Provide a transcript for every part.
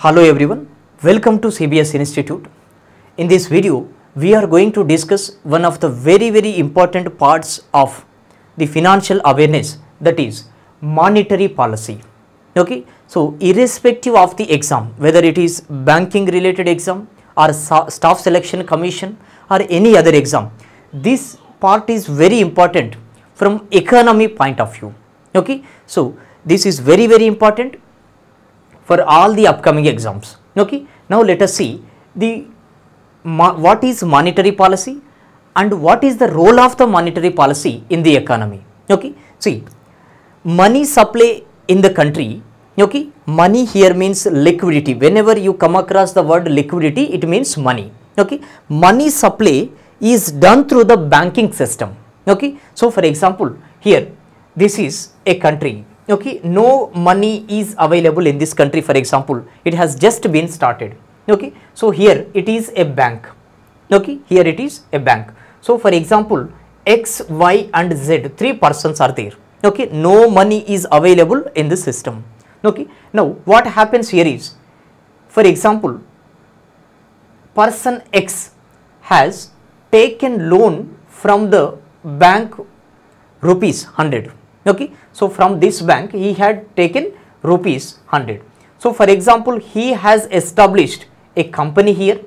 Hello everyone, welcome to CBS Institute. In this video, we are going to discuss one of the very important parts of the financial awareness, that is monetary policy. Okay, so irrespective of the exam, whether it is banking related exam or staff selection commission or any other exam, this part is very important from economy point of view. Okay, so this is very important for all the upcoming exams. Okay, now let us see the what is monetary policy and what is the role of the monetary policy in the economy. Okay, see, money supply in the country. Okay, money here means liquidity. Whenever you come across the word liquidity, it means money. Okay, money supply is done through the banking system. Okay, so for example, here this is a country. Okay, no money is available in this country. For example, it has just been started. Okay, so here it is a bank. Okay, here it is a bank. So for example, X, Y and Z, three persons are there. Okay, no money is available in the system. Okay, now what happens here is, for example, person X has taken loan from the bank rupees 100. Okay, so from this bank he had taken rupees 100. So for example, he has established a company here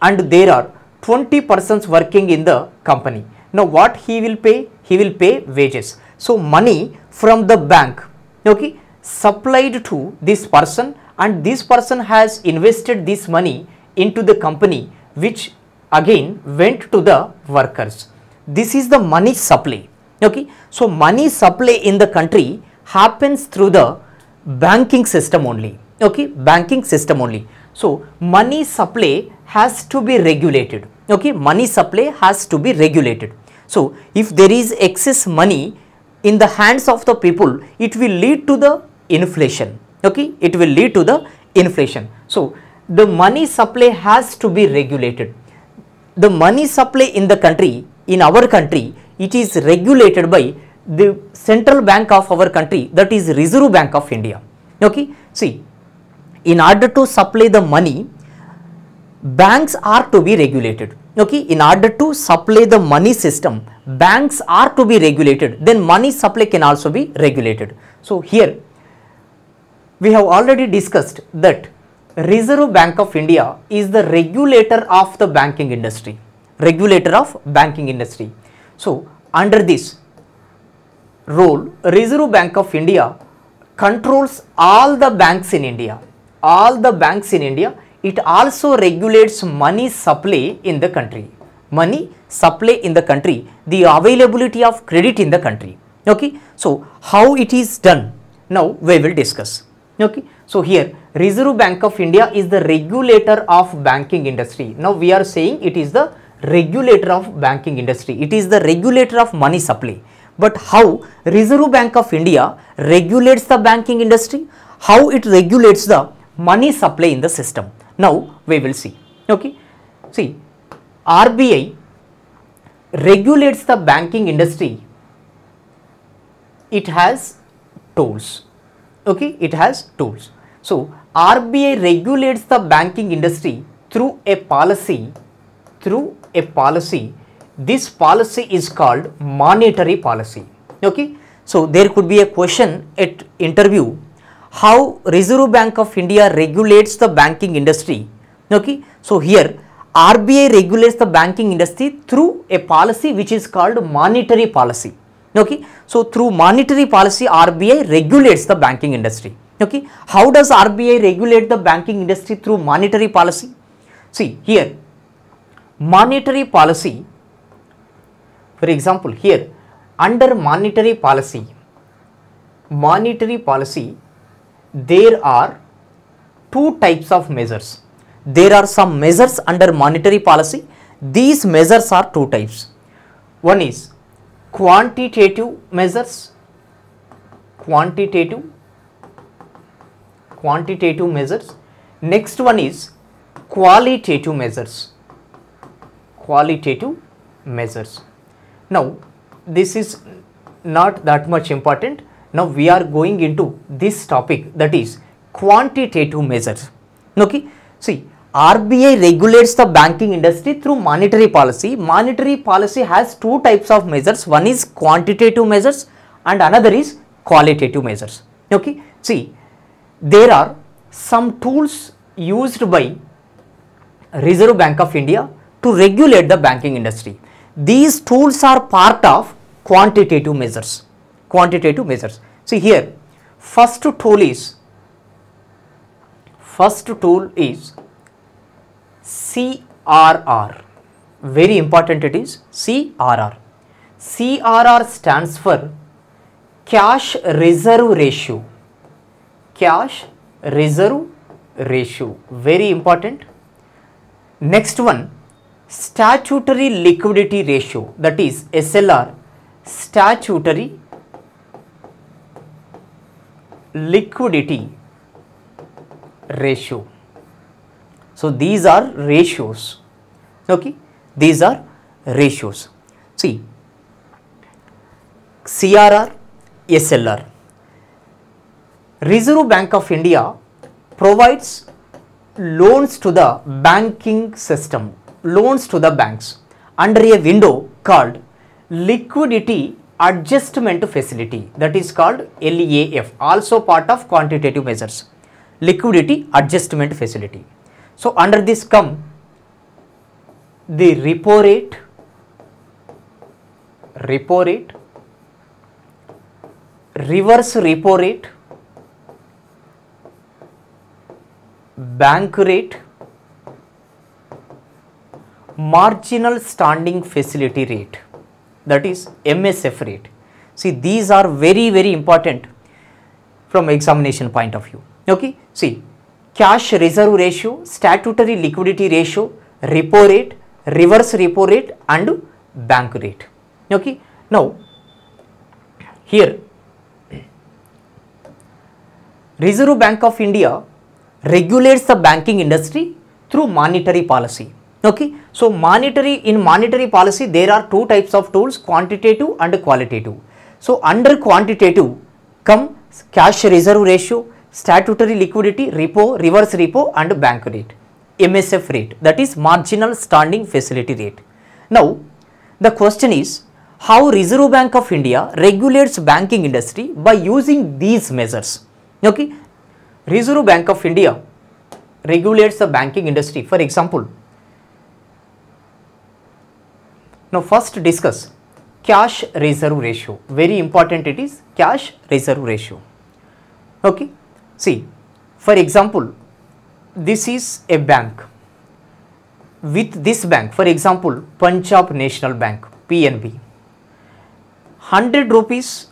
and there are 20 persons working in the company. Now what he will pay? He will pay wages. So money from the bank, okay, supplied to this person, and this person has invested this money into the company, which again went to the workers. This is the money supply. Okay, so money supply in the country happens through the banking system only. Okay, banking system only. So money supply has to be regulated. Okay, money supply has to be regulated. So if there is excess money in the hands of the people, it will lead to the inflation. Okay, it will lead to the inflation. So the money supply has to be regulated. The money supply in the country, in our country, it is regulated by the central bank of our country, that is Reserve Bank of India. Okay, see, in order to supply the money, banks are to be regulated. Okay, in order to supply the money system, banks are to be regulated, then money supply can also be regulated. So here we have already discussed that Reserve Bank of India is the regulator of the banking industry. Regulator of banking industry. So under this role, Reserve Bank of India controls all the banks in India. All the banks in India. It also regulates money supply in the country. Money supply in the country, the availability of credit in the country. Okay, so how it is done, now we will discuss. Okay, so here Reserve Bank of India is the regulator of banking industry. Now we are saying it is the regulator of banking industry. It is the regulator of money supply. But how Reserve Bank of India regulates the banking industry? How it regulates the money supply in the system? Now we will see. Okay, see, RBI regulates the banking industry. It has tools. Okay, it has tools. So RBI regulates the banking industry through a policy. This policy is called monetary policy. Okay, so there could be a question at interview, how Reserve Bank of India regulates the banking industry. Okay, so here RBI regulates the banking industry through a policy which is called monetary policy. Okay, so through monetary policy RBI regulates the banking industry. Okay, how does RBI regulate the banking industry? Through monetary policy. See here, monetary policy, for example, here under monetary policy, there are two types of measures. There are some measures under monetary policy. These measures are two types. One is quantitative measures, quantitative measures. Next one is qualitative measures. Now this is not that much important. Now we are going into this topic, that is quantitative measures. Okay, see, RBI regulates the banking industry through monetary policy. Monetary policy has two types of measures. One is quantitative measures and another is qualitative measures. Okay, see, there are some tools used by Reserve Bank of India to regulate the banking industry. These tools are part of quantitative measures. Quantitative measures. See here, first tool is CRR. Very important it is CRR. CRR stands for cash reserve ratio. Cash reserve ratio. Very important. Next one, statutory liquidity ratio, that is SLR, statutory liquidity ratio. So these are ratios. Okay, these are ratios. See, CRR, SLR. Reserve Bank of India provides loans to the banking system, loans to the banks under a window called liquidity adjustment facility, that is called LAF, also part of quantitative measures, liquidity adjustment facility. So under this come the repo rate, reverse repo rate, bank rate, marginal standing facility rate, that is MSF rate. See, these are very, very important from examination point of view. Okay, see, cash reserve ratio, statutory liquidity ratio, repo rate, reverse repo rate and bank rate. Okay, now here Reserve Bank of India regulates the banking industry through monetary policy. Okay, so in monetary policy there are two types of tools, quantitative and qualitative. So under quantitative come cash reserve ratio, statutory liquidity, repo, reverse repo and bank rate, MSF rate, that is marginal standing facility rate. Now the question is how Reserve Bank of India regulates banking industry by using these measures. Okay, Reserve Bank of India regulates the banking industry. For example, now first discuss cash reserve ratio. Very important it is cash reserve ratio. Okay, see, for example, this is a bank. With this bank, for example, Punjab National Bank, PNB, 100 rupees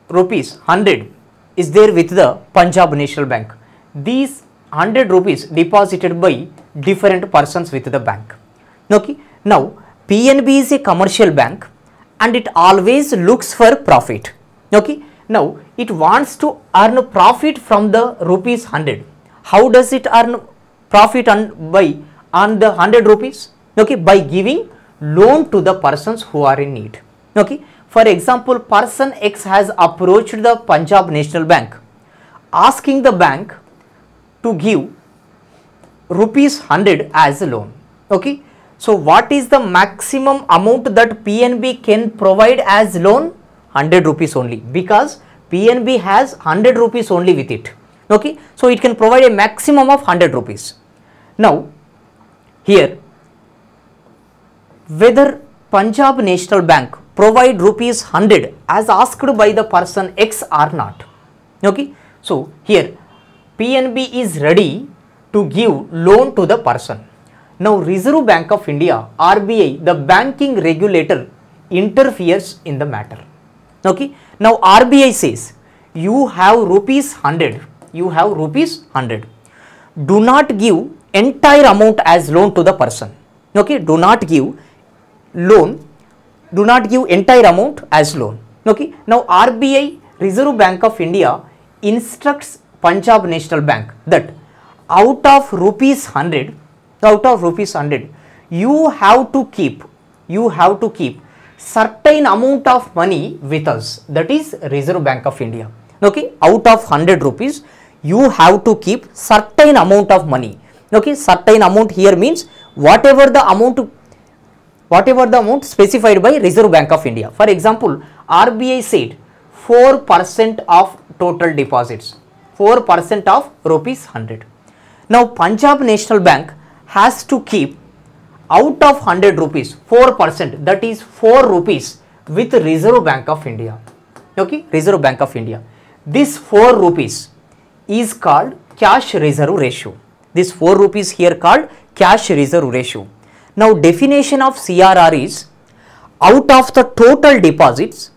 100 is there with the Punjab National Bank. These 100 rupees deposited by different persons with the bank. Okay, now PNB is a commercial bank and it always looks for profit. Okay, now it wants to earn profit from the rupees 100. How does it earn profit on the 100 rupees? Okay, by giving loan to the persons who are in need. Okay, for example, person X has approached the Punjab National Bank asking the bank to give rupees 100 as a loan. Okay, so what is the maximum amount that PNB can provide as loan? 100 rupees only, because PNB has 100 rupees only with it. Okay, so it can provide a maximum of 100 rupees. Now here, whether Punjab National Bank provide rupees 100 as asked by the person X or not. Okay, so here PNB is ready to give loan to the person. Now Reserve Bank of India, RBI, the banking regulator, interferes in the matter. Okay, now RBI says you have rupees 100, you have rupees 100. Do not give entire amount as loan to the person. Okay, do not give loan, do not give entire amount as loan. Okay, now RBI, Reserve Bank of India, instructs Punjab National Bank that out of rupees 100, you have to keep certain amount of money with us, that is Reserve Bank of India. Okay, out of 100 rupees, you have to keep certain amount of money. Okay, certain amount here means whatever the amount specified by Reserve Bank of India. For example, RBI said 4% of total deposits, 4% of rupees 100. Now Punjab National Bank has to keep out of 100 rupees 4%, that is 4 rupees with Reserve Bank of India. Okay, Reserve Bank of India. This 4 rupees is called cash reserve ratio. This 4 rupees here called cash reserve ratio. Now definition of CRR is, out of the total deposits,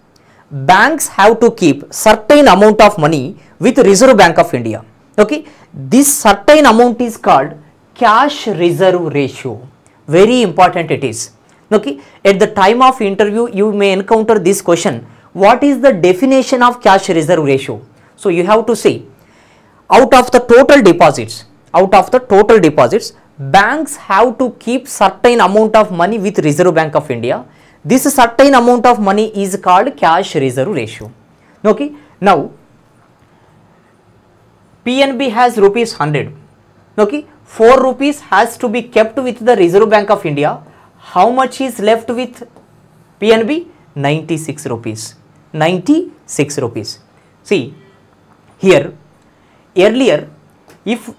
banks have to keep certain amount of money with Reserve Bank of India. Okay, this certain amount is called cash reserve ratio. Very important it is. Okay, at the time of interview you may encounter this question, what is the definition of cash reserve ratio? So you have to say, out of the total deposits, banks have to keep certain amount of money with Reserve Bank of India. This certain amount of money is called cash reserve ratio. Okay, now PNB has rupees 100. Okay, 4 rupees has to be kept with the Reserve Bank of India. How much is left with PNB? 96 rupees. 96 rupees. See here, earlier if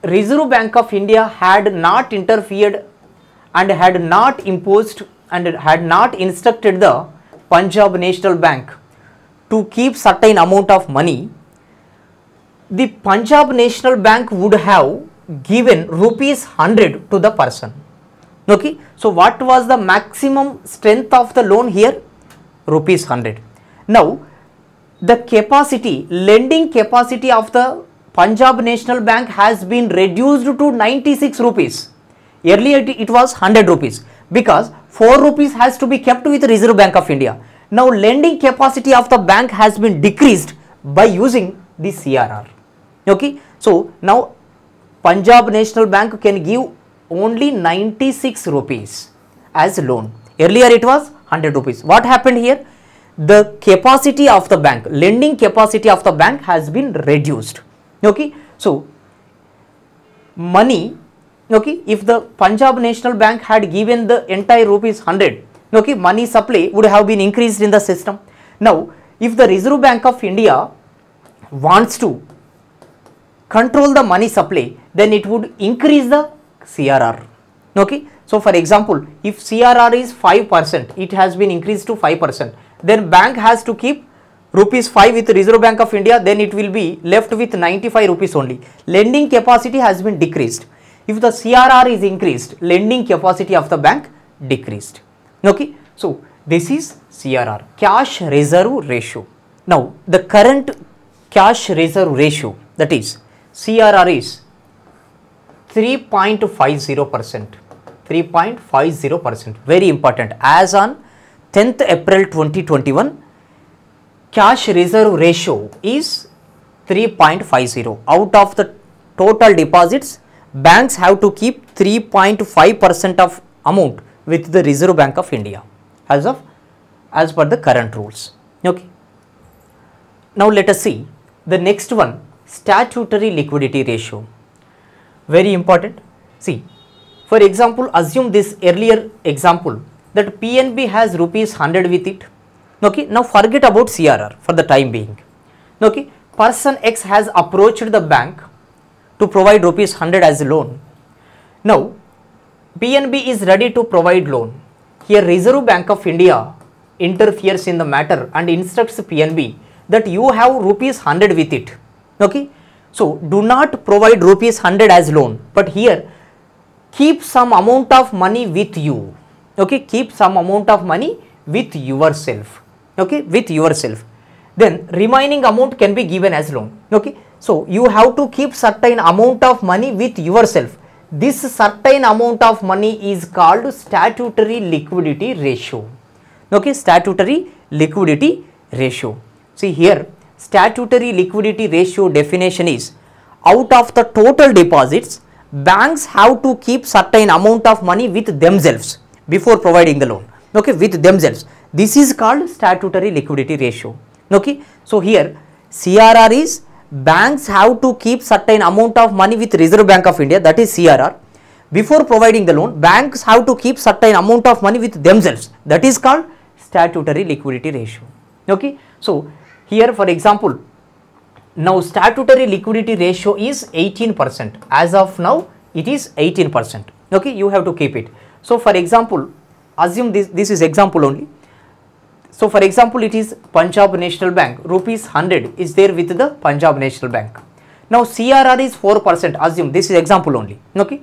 Reserve Bank of India had not interfered and had not imposed and had not instructed the Punjab National Bank to keep certain amount of money, the Punjab National Bank would have given rupees 100 to the person. Okay, so what was the maximum strength of the loan here? Rupees 100. Now the capacity, lending capacity of the Punjab National Bank has been reduced to 96 rupees. Earlier it was 100 rupees because 4 rupees has to be kept with Reserve Bank of India. Now lending capacity of the bank has been decreased by using the CRR. Okay, so now Punjab National Bank can give only 96 rupees as loan. Earlier it was 100 rupees. What happened here? The capacity of the bank, lending capacity of the bank has been reduced. Okay, so money, okay, if the Punjab National Bank had given the entire rupees 100, okay, money supply would have been increased in the system. Now if the Reserve Bank of India wants to control the money supply, then it would increase the CRR. Okay, so for example, if CRR is 5%, it has been increased to 5%, then bank has to keep rupees 5 with Reserve Bank of India, then it will be left with 95 rupees only. Lending capacity has been decreased. If the CRR is increased, lending capacity of the bank decreased. Okay, so this is CRR, cash reserve ratio. Now the current cash reserve ratio, that is CRR, is 3.50%. 3.50%. Very important. As on 10th April 2021, cash reserve ratio is 3.50. Out of the total deposits, banks have to keep 3.5% of amount with the Reserve Bank of India as per the current rules. Okay. Now let us see the next one, statutory liquidity ratio. Very important. See, for example, assume this earlier example that PNB has rupees 100 with it. Okay, now forget about CRR for the time being. Okay, person X has approached the bank to provide rupees 100 as a loan. Now PNB is ready to provide loan. Here Reserve Bank of India interferes in the matter and instructs PNB that you have rupees 100 with it. Okay, so do not provide rupees 100 as loan, but here keep some amount of money with you. Okay, keep some amount of money with yourself. Okay, with yourself. Then remaining amount can be given as loan. Okay, so you have to keep certain amount of money with yourself. This certain amount of money is called statutory liquidity ratio. Okay, statutory liquidity ratio. See here, statutory liquidity ratio definition is, out of the total deposits, banks have to keep certain amount of money with themselves before providing the loan. Okay, with themselves. This is called statutory liquidity ratio. Okay, so here CRR is banks have to keep certain amount of money with Reserve Bank of India, that is CRR. Before providing the loan, banks have to keep certain amount of money with themselves, that is called statutory liquidity ratio. Okay. So here for example, now statutory liquidity ratio is 18%. As of now, it is 18%. Okay, you have to keep it. So for example, assume this is example only. So for example, it is Punjab National Bank, rupees 100 is there with the Punjab National Bank. Now CRR is 4%, assume this is example only. Okay.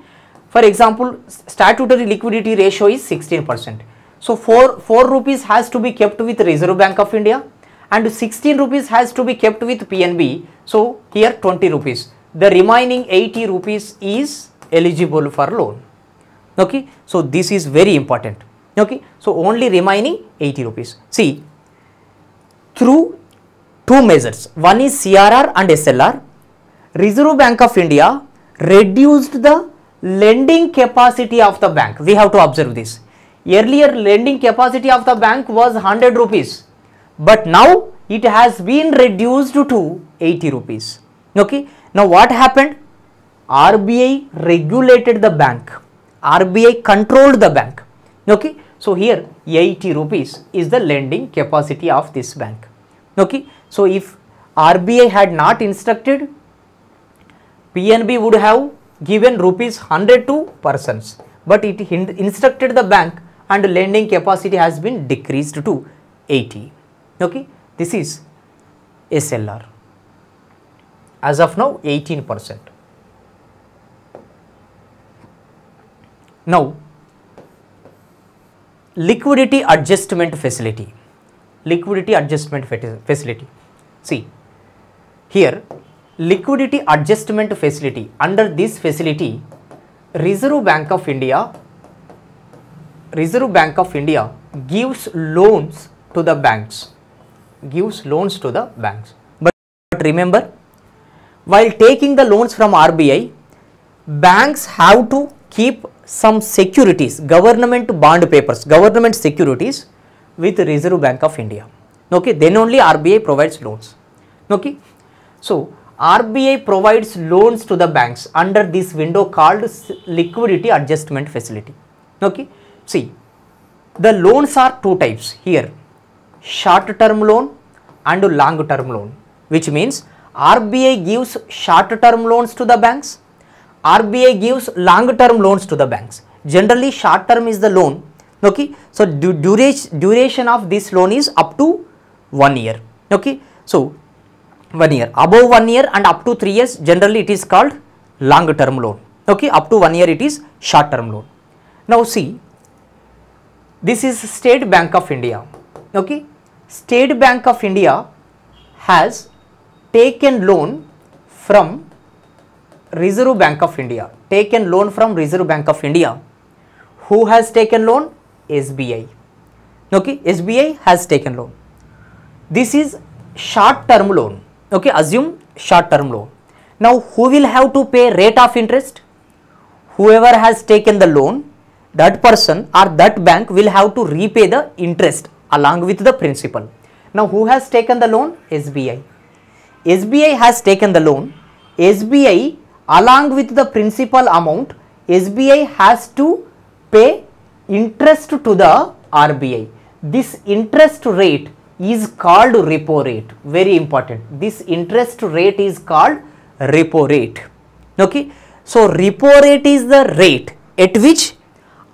For example, statutory liquidity ratio is 16%. So 4 rupees has to be kept with Reserve Bank of India and 16 rupees has to be kept with PNB. So here 20 rupees. The remaining 80 rupees is eligible for loan. Okay. So this is very important. Okay. So only remaining 80 rupees. See, through two measures, one is CRR and SLR, Reserve Bank of India reduced the lending capacity of the bank. We have to observe this. Earlier lending capacity of the bank was 100 rupees, but now it has been reduced to 80 rupees. Okay. Now what happened? RBI regulated the bank. RBI controlled the bank. Okay. So here 80 rupees is the lending capacity of this bank. Okay. So if RBI had not instructed, PNB would have given rupees 100 to persons, but it instructed the bank and lending capacity has been decreased to 80. Okay. This is SLR. As of now 18%. Now liquidity adjustment facility. Liquidity adjustment facility. See here, liquidity adjustment facility. Under this facility, Reserve Bank of India gives loans to the banks. But remember, while taking the loans from RBI, banks have to keep some securities, government bond papers, government securities with Reserve Bank of India. Okay, then only RBI provides loans. Okay, so RBI provides loans to the banks under this window called liquidity adjustment facility. Okay, see, the loans are two types here, short term loan and long term loan, which means RBI gives short term loans to the banks, RBI gives long term loans to the banks. Generally short term is the loan. Okay, so duration of this loan is up to 1 year. Okay, so 1 year, above 1 year and up to 3 years, generally it is called long term loan. Okay, up to 1 year it is short term loan. Now see, this is State Bank of India. Okay, State Bank of India has taken loan from Reserve Bank of India. Taken loan from Reserve Bank of India. Who has taken loan? SBI. Okay, SBI has taken loan. This is short term loan. Okay, assume short term loan. Now who will have to pay rate of interest? Whoever has taken the loan, that person or that bank will have to repay the interest along with the principal. Now who has taken the loan? SBI. SBI has taken the loan. SBI along with the principal amount, SBI has to pay interest to the RBI. This interest rate is called repo rate. Very important. This interest rate is called repo rate. Okay. So repo rate is the rate at which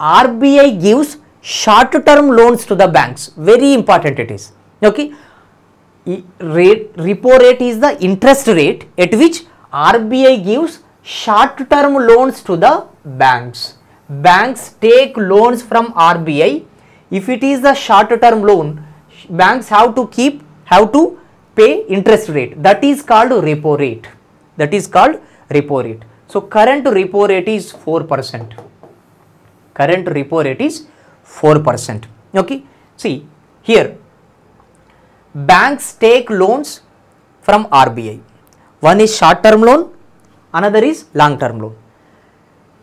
RBI gives short term loans to the banks. Very important it is. Okay. Repo rate is the interest rate at which RBI gives short term loans to the banks. Banks take loans from RBI. If it is a short term loan, banks have to pay interest rate. That is called repo rate. That is called repo rate. So current repo rate is 4%. Current repo rate is 4%. Okay. See here, banks take loans from RBI. One is short term loan, another is long term loan.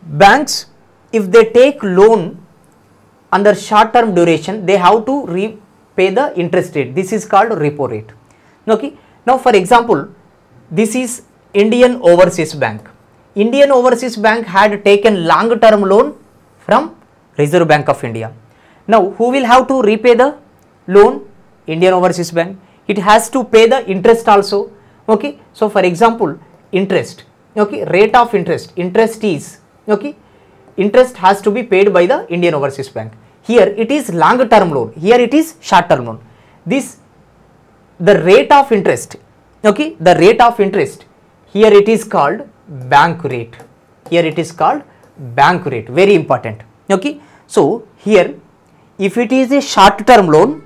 Banks, if they take loan under short term duration, they have to repay the interest rate. This is called repo rate. Okay. Now for example, this is Indian Overseas Bank. Indian Overseas Bank had taken long term loan from Reserve Bank of India. Now who will have to repay the loan? Indian Overseas Bank. It has to pay the interest also. Okay. So for example, interest, okay, rate of interest, interest is, okay, interest has to be paid by the Indian Overseas Bank. Here it is long term loan, here it is short term loan. This, the rate of interest, okay, the rate of interest, here it is called bank rate, here it is called bank rate, very important. Okay. So here if it is a short term loan,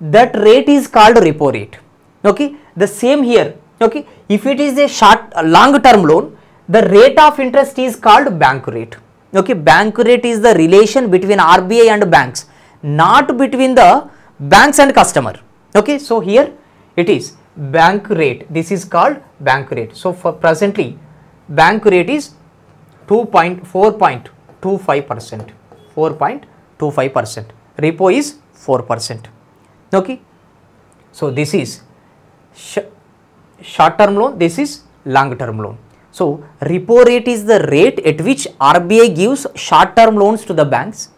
that rate is called repo rate. Okay. The same here, okay, if it is a long term loan, the rate of interest is called bank rate. Okay. Bank rate is the relation between RBI and banks, not between the banks and customer. Okay. So here it is bank rate, this is called bank rate. So for presently bank rate is 4.25%, 4.25%, repo is 4%. Okay. So this is short term loan, this is long term loan. So repo rate is the rate at which RBI gives short term loans to the banks.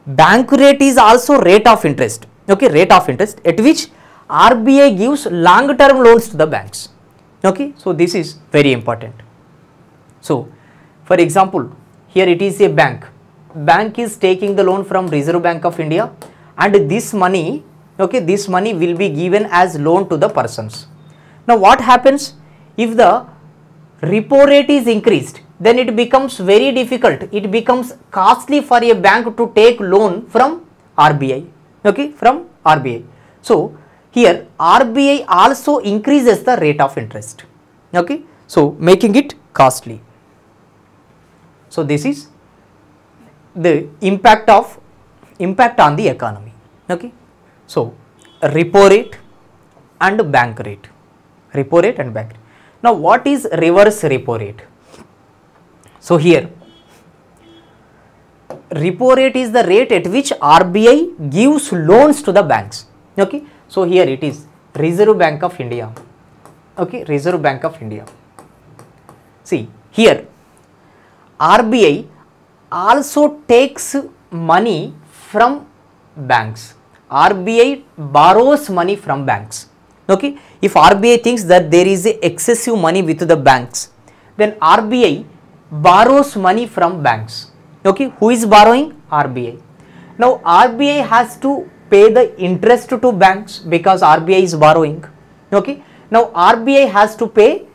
Bank rate is also rate of interest, okay, rate of interest at which RBI gives long term loans to the banks. Okay. So this is very important. So for example, here it is a bank, bank is taking the loan from Reserve Bank of India, and this money, okay, this money will be given as loan to the persons. Now what happens if the repo rate is increased? Then it becomes very difficult, it becomes costly for a bank to take loan from RBI, okay, from RBI. So here RBI also increases the rate of interest, okay, so making it costly. So this is the impact on the economy. Okay. So repo rate and bank rate, repo rate and bank rate. Now what is reverse repo rate? So here repo rate is the rate at which RBI gives loans to the banks. Okay. So here it is Reserve Bank of India, okay, Reserve Bank of India. See here RBI also takes money from banks, RBI borrows money from banks. Okay. If RBI thinks that there is a excessive money with the banks, then RBI borrows money from banks. Okay. Who is borrowing? RBI. Now RBI has to pay the interest to banks because RBI is borrowing. Okay. Now RBI has to pay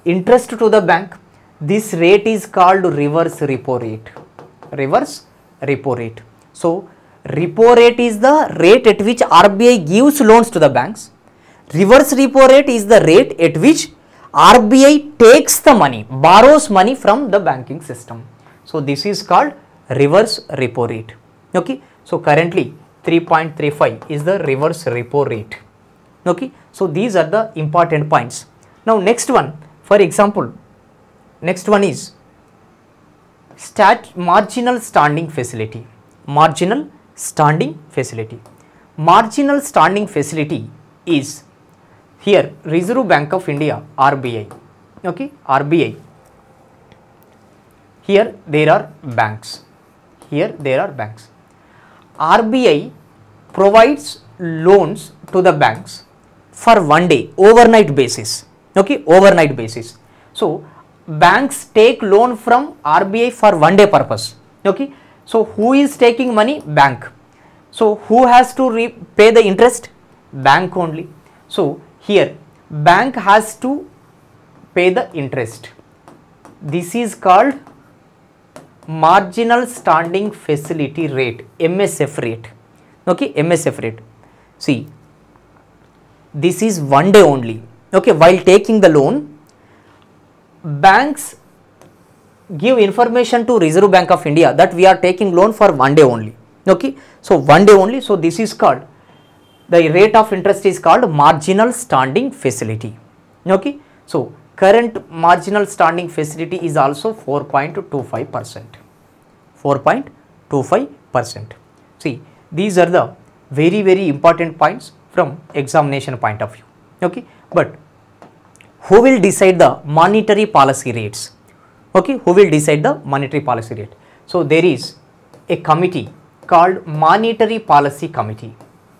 interest to the bank. This rate is called reverse repo rate, reverse repo rate. So repo rate is the rate at which RBI gives loans to the banks. Reverse repo rate is the rate at which RBI takes the money, borrows money from the banking system. So this is called reverse repo rate. Okay. So currently 3.35 is the reverse repo rate. Okay. So these are the important points. Now next one, for example, next one is marginal standing facility. Marginal standing facility. Marginal standing facility is here Reserve Bank of India, RBI. Okay, RBI. Here there are banks. Here there are banks. RBI provides loans to the banks for one day, overnight basis. Okay, overnight basis. So banks take loan from RBI for one day purpose. Okay. So who is taking money? Bank. So who has to pay the interest? Bank only. So here bank has to pay the interest. This is called marginal standing facility rate, MSF rate. Okay, MSF rate. See, this is one day only. Okay, while taking the loan, banks give information to Reserve Bank of India that we are taking loan for one day only. Okay, so one day only. So this is called, the rate of interest is called marginal standing facility. Okay, so current marginal standing facility is also 4.25%. 4.25%. See, these are the very important points from examination point of view. Okay, but who will decide the monetary policy rates? Okay, who will decide the monetary policy rate? So there is a committee called Monetary Policy Committee.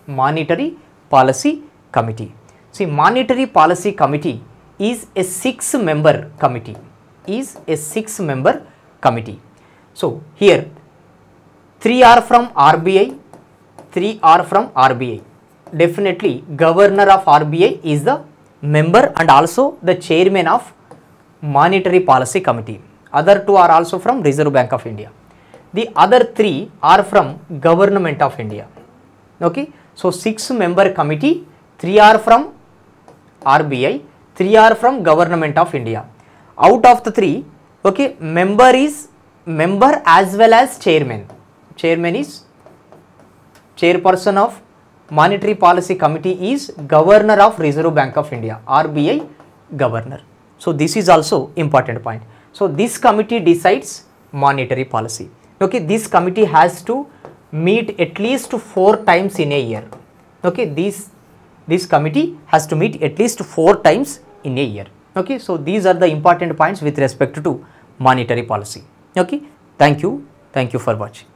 Monetary Policy Committee. See, Monetary Policy Committee is a 6-member committee. Is a 6-member committee. So here 3 are from RBI. 3 are from RBI. Definitely Governor of RBI is the member and also the chairman of Monetary Policy Committee. Other 2 are also from Reserve Bank of India. The other 3 are from Government of India. Okay. So 6-member committee, 3 are from RBI, 3 are from Government of India. Out of the 3, okay, member is member as well as chairman. Chairman is chairperson of Monetary Policy Committee is Governor of Reserve Bank of India, RBI Governor. So this is also important point. So this committee decides monetary policy. Okay, this committee has to meet at least 4 times in a year. Okay, this committee has to meet at least 4 times in a year. Okay, so these are the important points with respect to monetary policy. Okay, thank you for watching.